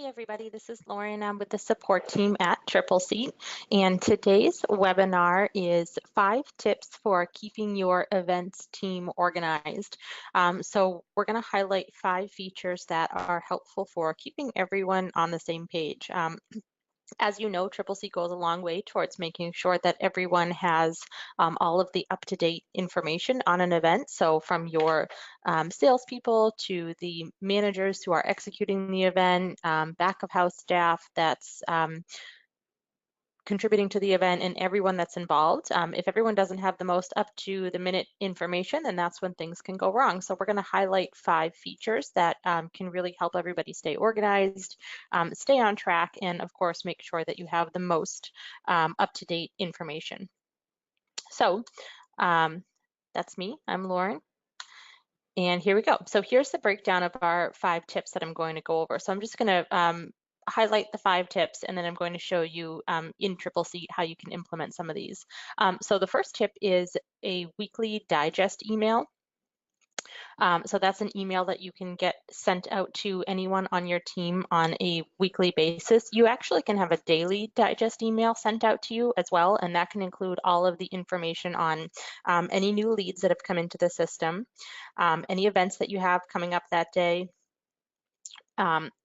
everybody, this is Lauren. I'm with the support team at Tripleseat, and today's webinar is 5 tips for keeping your events team organized. So we're going to highlight 5 features that are helpful for keeping everyone on the same page. As you know, Tripleseat goes a long way towards making sure that everyone has all of the up-to-date information on an event. So from your salespeople to the managers who are executing the event, back of house staff that's contributing to the event, and everyone that's involved. If everyone doesn't have the most up-to-the-minute information, then that's when things can go wrong. So we're going to highlight 5 features that can really help everybody stay organized, stay on track, and of course make sure that you have the most up-to-date information. So that's me. I'm Lauren. And here we go. So here's the breakdown of our 5 tips that I'm going to go over. So I'm just going to highlight the 5 tips, and then I'm going to show you in Tripleseat how you can implement some of these. So the first tip is a weekly digest email. So that's an email that you can get sent out to anyone on your team on a weekly basis. You actually can have a daily digest email sent out to you as well, and that can include all of the information on any new leads that have come into the system, any events that you have coming up that day,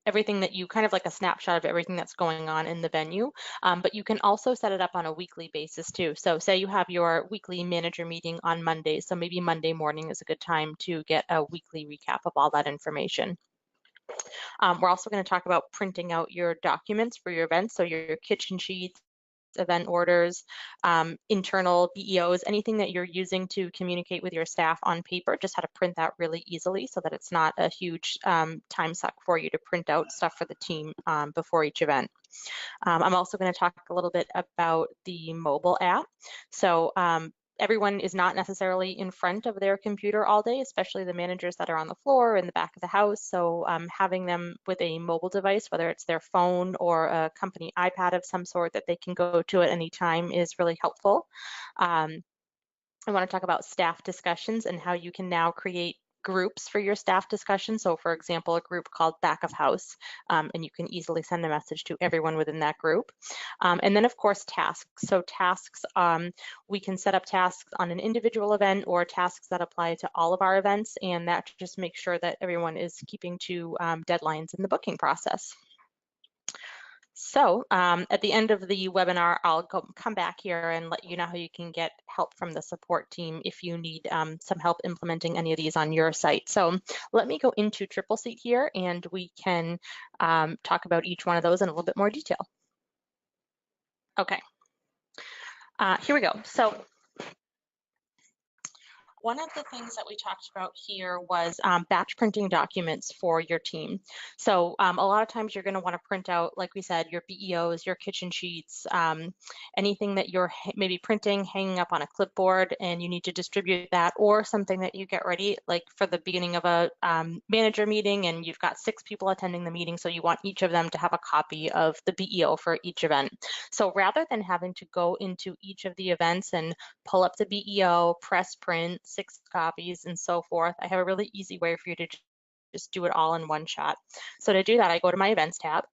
everything that you kind of like a snapshot of everything that's going on in the venue, but you can also set it up on a weekly basis too. So say you have your weekly manager meeting on Monday, so maybe Monday morning is a good time to get a weekly recap of all that information. We're also going to talk about printing out your documents for your events, so your kitchen sheets, event orders, internal BEOs, anything that you're using to communicate with your staff on paper, just how to print that really easily so that it's not a huge time suck for you to print out stuff for the team before each event. I'm also going to talk a little bit about the mobile app. So everyone is not necessarily in front of their computer all day, especially the managers that are on the floor in the back of the house. So having them with a mobile device, whether it's their phone or a company iPad of some sort that they can go to at any time, is really helpful. I want to talk about staff discussions and how you can now create groups for your staff discussion. So for example, a group called Back of House, and you can easily send a message to everyone within that group. And then of course, tasks. So tasks, we can set up tasks on an individual event or tasks that apply to all of our events, and that just makes sure that everyone is keeping to deadlines in the booking process. So at the end of the webinar, I'll come back here and let you know how you can get help from the support team if you need some help implementing any of these on your site. So let me go into Tripleseat here, and we can talk about each one of those in a little bit more detail. Okay, here we go. So one of the things that we talked about here was batch printing documents for your team. So a lot of times you're going to want to print out, like we said, your BEOs, your kitchen sheets, anything that you're maybe printing, hanging up on a clipboard, and you need to distribute that, or something that you get ready, like for the beginning of a manager meeting, and you've got 6 people attending the meeting, so you want each of them to have a copy of the BEO for each event. So rather than having to go into each of the events and pull up the BEO, press print, 6 copies, and so forth, I have a really easy way for you to just do it all in one shot. So to do that, I go to my events tab.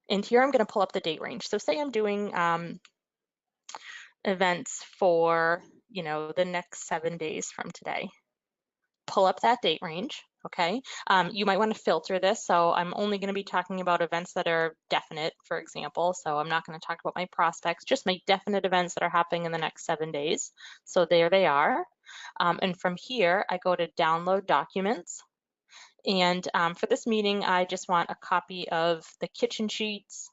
And here I'm going to pull up the date range. So say I'm doing events for, the next 7 days from today. Pull up that date range. Okay, you might want to filter this. So I'm only going to be talking about events that are definite, for example. So I'm not going to talk about my prospects, just my definite events that are happening in the next 7 days. So there they are. And from here, I go to download documents. And for this meeting, I just want a copy of the kitchen sheets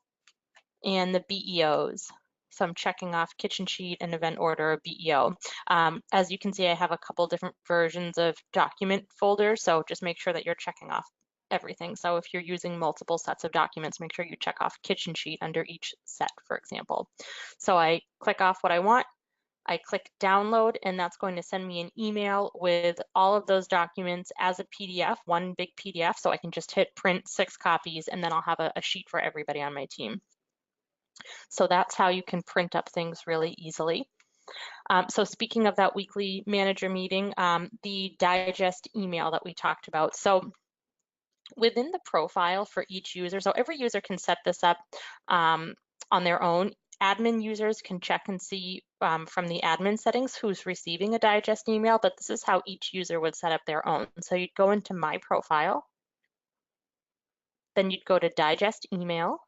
and the BEOs. So I'm checking off kitchen sheet and event order BEO. As you can see, I have a couple different versions of document folders, so just make sure that you're checking off everything. So if you're using multiple sets of documents, make sure you check off kitchen sheet under each set, for example. So I click off what I want, I click download, and that's going to send me an email with all of those documents as a PDF, one big PDF, so I can just hit print 6 copies, and then I'll have a sheet for everybody on my team. So that's how you can print up things really easily. So speaking of that weekly manager meeting, the digest email that we talked about. So Within the profile for each user, so every user can set this up on their own. Admin users can check and see from the admin settings who's receiving a digest email, but this is how each user would set up their own. So you'd go into My Profile, then you'd go to Digest Email,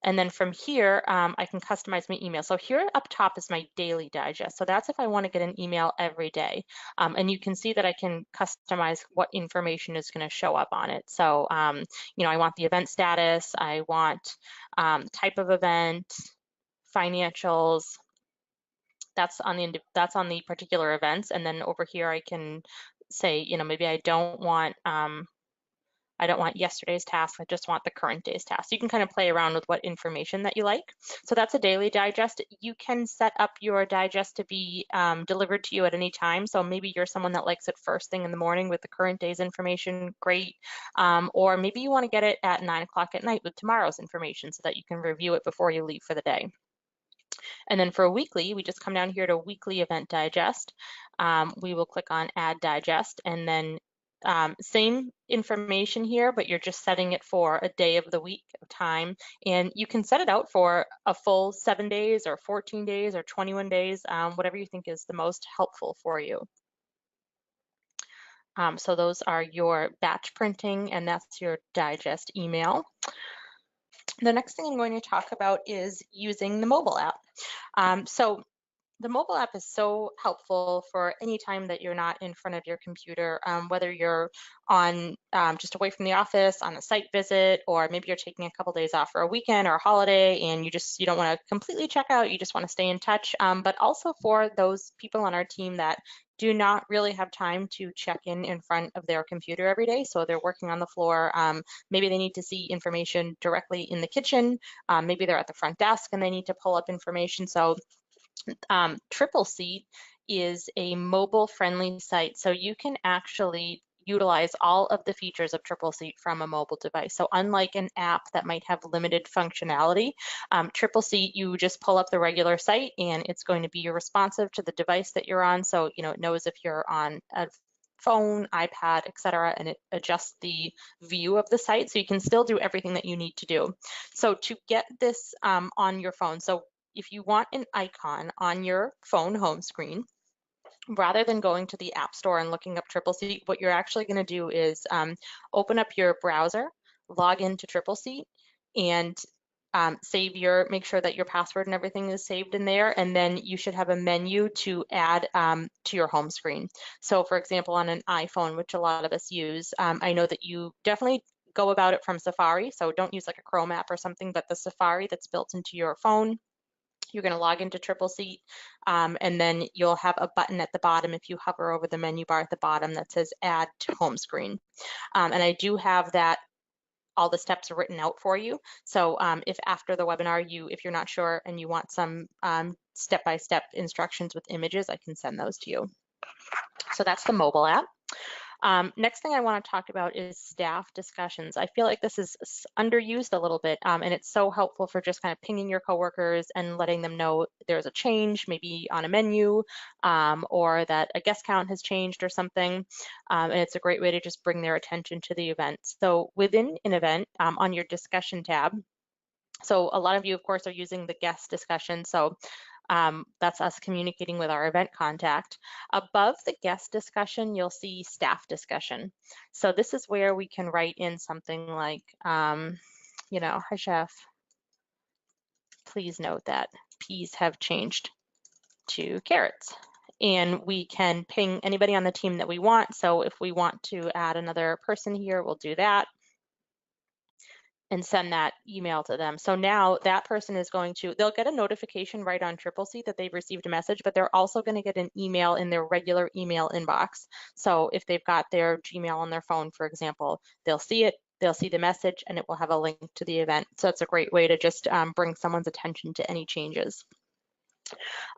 and then from here, I can customize my email. So here up top is my daily digest. So that's if I want to get an email every day. And you can see that I can customize what information is going to show up on it. So, you know, I want the event status, I want type of event, financials. That's on the particular events. And then over here, I can say, you know, maybe I don't want yesterday's task, I just want the current day's task. So you can kind of play around with what information that you like. So that's a daily digest. You can set up your digest to be delivered to you at any time. So maybe you're someone that likes it first thing in the morning with the current day's information, great. Or maybe you want to get it at 9 o'clock at night with tomorrow's information so that you can review it before you leave for the day. And then for weekly, we just come down here to weekly event digest. We will click on add digest, and then same information here, but you're just setting it for a day of the week of time. And you can set it out for a full 7 days or 14 days or 21 days, whatever you think is the most helpful for you. So those are your batch printing, and that's your digest email. The next thing I'm going to talk about is using the mobile app. So the mobile app is so helpful for any time that you're not in front of your computer, whether you're on just away from the office on a site visit, or maybe you're taking a couple days off for a weekend or a holiday and you don't want to completely check out, you just want to stay in touch. But also for those people on our team that do not really have time to check in front of their computer every day. So they're working on the floor. Maybe they need to see information directly in the kitchen. Maybe they're at the front desk and they need to pull up information. So Tripleseat is a mobile-friendly site, so you can actually utilize all of the features of Tripleseat from a mobile device. So unlike an app that might have limited functionality, Tripleseat, you just pull up the regular site and it's going to be responsive to the device that you're on. So, you know, it knows if you're on a phone, iPad, etc., and it adjusts the view of the site, so you can still do everything that you need to do. So to get this on your phone, so if you want an icon on your phone home screen, rather than going to the App Store and looking up Tripleseat, what you're actually going to do is open up your browser, log into Tripleseat, and make sure that your password and everything is saved in there, and then you should have a menu to add to your home screen. So for example, on an iPhone, which a lot of us use, I know that you definitely go about it from Safari, so don't use like a Chrome app or something, but the Safari that's built into your phone. You're going to log into Tripleseat, and then you'll have a button at the bottom if you hover over the menu bar at the bottom that says Add to Home Screen. And I do have all the steps are written out for you. So if after the webinar, if you're not sure and you want some step-by-step instructions with images, I can send those to you. So that's the mobile app. Next thing I want to talk about is staff discussions. I feel like this is underused a little bit, and it's so helpful for just kind of pinging your coworkers and letting them know there's a change, maybe on a menu, or that a guest count has changed or something. And it's a great way to just bring their attention to the event. So within an event, on your discussion tab, so a lot of you, of course, are using the guest discussion. So that's us communicating with our event contact. Above the guest discussion, you'll see staff discussion. So this is where we can write in something like, you know, hi chef, please note that peas have changed to carrots. And we can ping anybody on the team that we want. So if we want to add another person here, we'll do that and send that email to them. So now that person is they'll get a notification right on Tripleseat that they've received a message, but they're also going to get an email in their regular email inbox. So if they've got their Gmail on their phone, for example, they'll see it, they'll see the message, and it will have a link to the event. So it's a great way to just bring someone's attention to any changes.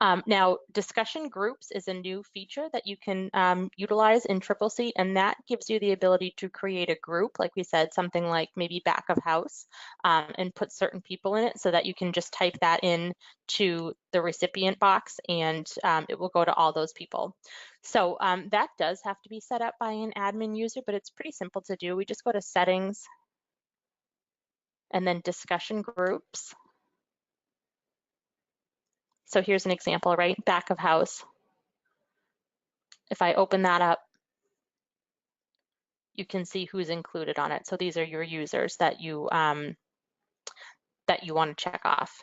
Now, discussion groups is a new feature that you can utilize in Tripleseat, and that gives you the ability to create a group, like we said, something like maybe back of house, and put certain people in it so that you can just type that in to the recipient box and it will go to all those people. So that does have to be set up by an admin user, but it's pretty simple to do. We just go to settings and then discussion groups. So here's an example, right? Back of house. If I open that up, you can see who's included on it. So these are your users that you want to check off.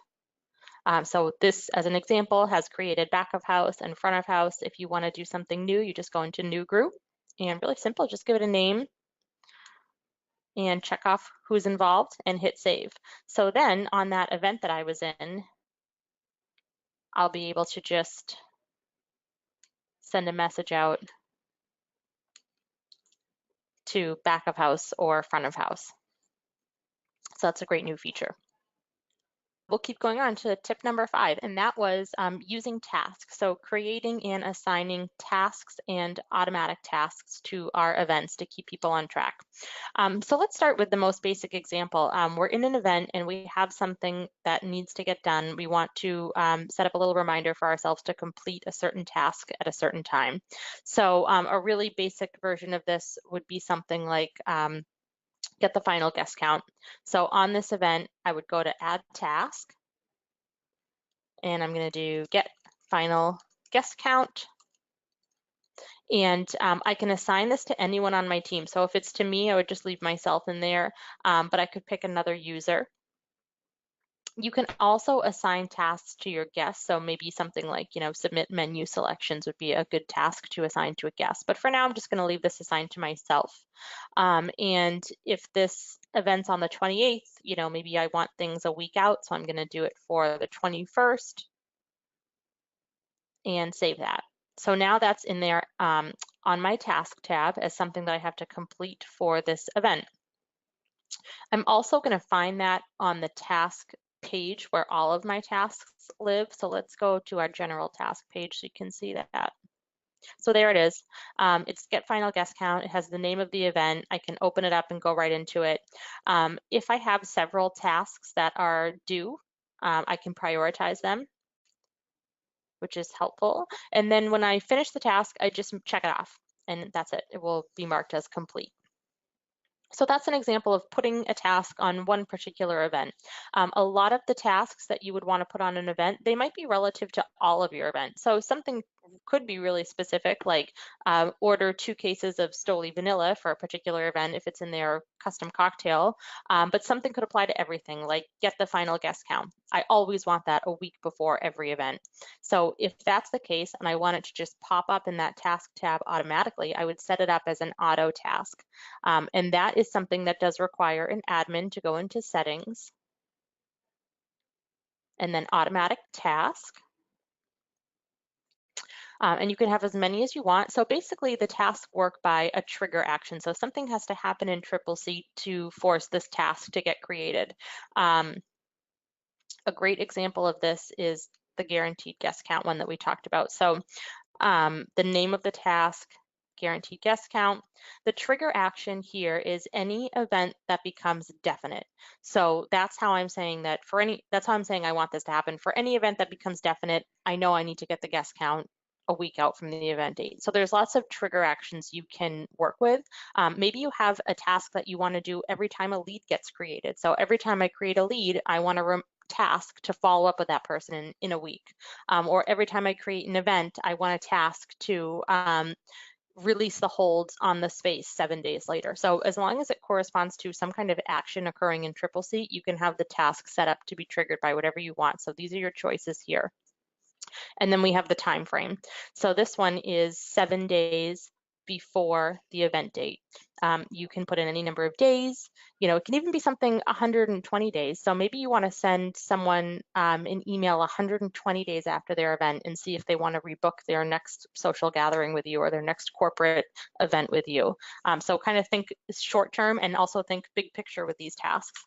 So this, as an example, has created back of house and front of house. If you want to do something new, you just go into new group and really simple, just give it a name and check off who's involved and hit save. So then on that event that I was in, I'll be able to just send a message out to back of house or front of house. So that's a great new feature. We'll keep going on to tip number 5, and that was using tasks. So creating and assigning tasks and automatic tasks to our events to keep people on track. So let's start with the most basic example. We're in an event and we have something that needs to get done. We want to set up a little reminder for ourselves to complete a certain task at a certain time. So a really basic version of this would be something like get the final guest count. So on this event, I would go to add task and I'm going to do get final guest count. And I can assign this to anyone on my team. So if it's to me, I would just leave myself in there, but I could pick another user. You can also assign tasks to your guests. So maybe something like, submit menu selections would be a good task to assign to a guest. But for now, I'm just going to leave this assigned to myself. And if this event's on the 28th, maybe I want things a week out. So I'm going to do it for the 21st and save that. So now that's in there on my task tab as something that I have to complete for this event. I'm also going to find that on the task page where all of my tasks live. So let's go to our general task page so you can see that. So there it is. It's get final guest count. It has the name of the event. I can open it up and go right into it. If I have several tasks that are due, I can prioritize them, which is helpful. And then when I finish the task, I just check it off and that's it. It will be marked as complete. So that's an example of putting a task on one particular event. A lot of the tasks that you would want to put on an event, they might be relative to all of your events. So something could be really specific, like order 2 cases of Stoli vanilla for a particular event if it's in their custom cocktail, but something could apply to everything, like get the final guest count. I always want that a week before every event. So if that's the case and I want it to just pop up in that task tab automatically, I would set it up as an auto task. And that is something that does require an admin to go into settings and then automatic task. And you can have as many as you want. So basically the tasks work by a trigger action. So something has to happen in Tripleseat to force this task to get created. A great example of this is the guaranteed guest count one that we talked about. So the name of the task, guaranteed guest count. The trigger action here is any event that becomes definite. So that's how I'm saying that that's how I'm saying I want this to happen. For any event that becomes definite, I know I need to get the guest count a week out from the event date. So there's lots of trigger actions you can work with. Maybe you have a task that you want to do every time a lead gets created. So every time I create a lead, I want to task to follow up with that person in a week. Or every time I create an event, I want a task to release the holds on the space 7 days later. So as long as it corresponds to some kind of action occurring in Tripleseat, you can have the task set up to be triggered by whatever you want. So these are your choices here. And then we have the time frame. So this one is 7 days before the event date. You can put in any number of days. It can even be something 120 days. So maybe you want to send someone an email 120 days after their event and see if they want to rebook their next social gathering with you or their next corporate event with you. So kind of think short term and also think big picture with these tasks.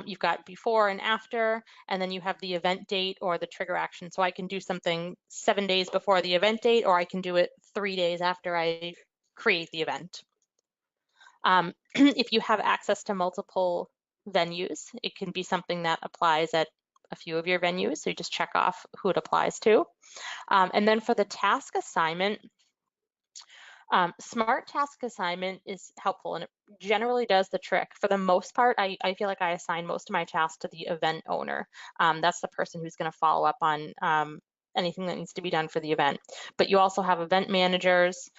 You've got before and after, and then you have the event date or the trigger action. So I can do something 7 days before the event date, or I can do it 3 days after I create the event. If you have access to multiple venues, it can be something that applies at a few of your venues. So you just check off who it applies to. And then for the task assignment, smart task assignment is helpful and it generally does the trick. For the most part, I feel like I assign most of my tasks to the event owner. That's the person who's going to follow up on anything that needs to be done for the event. But you also have event managers,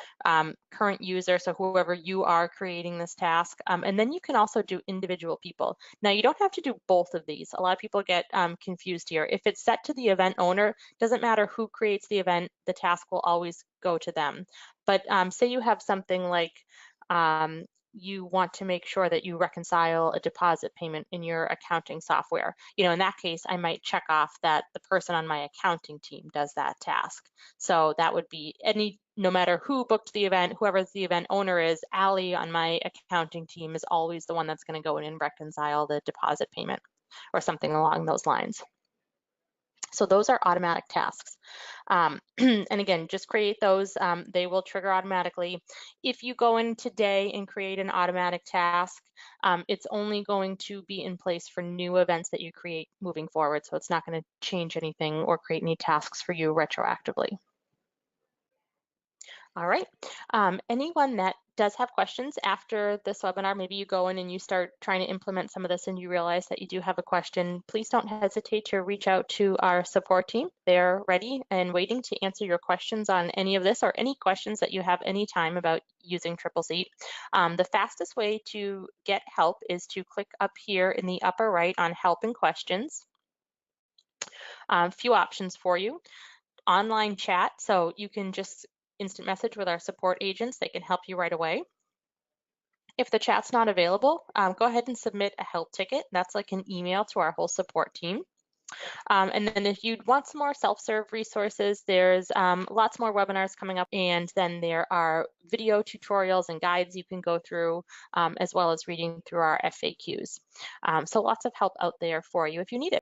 current user, so whoever you are creating this task. And then you can also do individual people. Now, you don't have to do both of these. A lot of people get confused here. If it's set to the event owner, doesn't matter who creates the event, the task will always go to them. But say you have something like you want to make sure that you reconcile a deposit payment in your accounting software. In that case, I might check off that the person on my accounting team does that task. So that would be no matter who booked the event, whoever the event owner is, Allie on my accounting team is always the one that's going to go in and reconcile the deposit payment or something along those lines. So those are automatic tasks. And again, just create those. They will trigger automatically. If you go in today and create an automatic task, it's only going to be in place for new events that you create moving forward. So it's not going to change anything or create any tasks for you retroactively. All right. Anyone that does have questions after this webinar, maybe you go in and you start trying to implement some of this and you realize that you do have a question, please don't hesitate to reach out to our support team. They're ready and waiting to answer your questions on any of this or any questions that you have any time about using Tripleseat. The fastest way to get help is to click up here in the upper right on Help and Questions. Few options for you. Online chat, so you can just instant message with our support agents. They can help you right away. If the chat's not available, go ahead and submit a help ticket. That's like an email to our whole support team. And then if you want some more self-serve resources, there's lots more webinars coming up, and then there are video tutorials and guides you can go through, as well as reading through our FAQs. So lots of help out there for you if you need it.